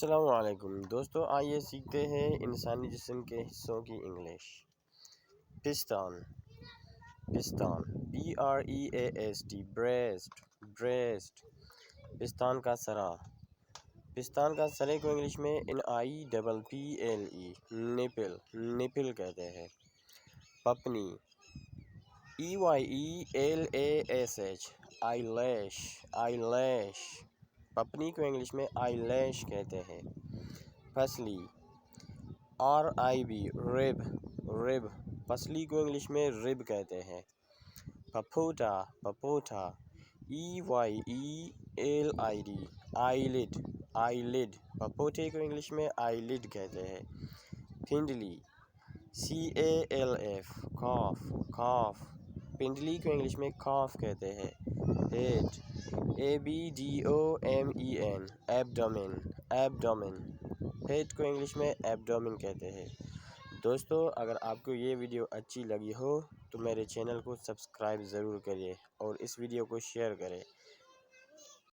السلام علیکم دوستو، آئیے سیکھتے ہیں انسانی جسم کے حصوں کی انگلش۔ پستان، پستان BREAST، بریسٹ، پستان کا سرا، پستان کا سرے کو انگلش میں NIPPLE، نپل کہتے ہیں۔ پپنی EYELASH، آئی لیش، پپنی کو انگلش میں آئی لیش کہتے ہیں۔ پسلی RIB، رب، پسلی کو انگلش میں رب کہتے ہیں۔ پپوٹا EYELID، آئی لڈ، پپوٹے کو انگلش میں آئی لڈ کہتے ہیں۔ پنڈلی CALF، کاف، پنڈلی کو انگلش میں کاف کہتے ہیں۔ پیٹ ABDOMEN، ایبڈومن، پیٹ کو انگلش میں ایبڈومن کہتے ہیں۔ دوستو، اگر آپ کو یہ ویڈیو اچھی لگی ہو تو میرے چینل کو سبسکرائب ضرور کریے اور اس ویڈیو کو شیئر کریں۔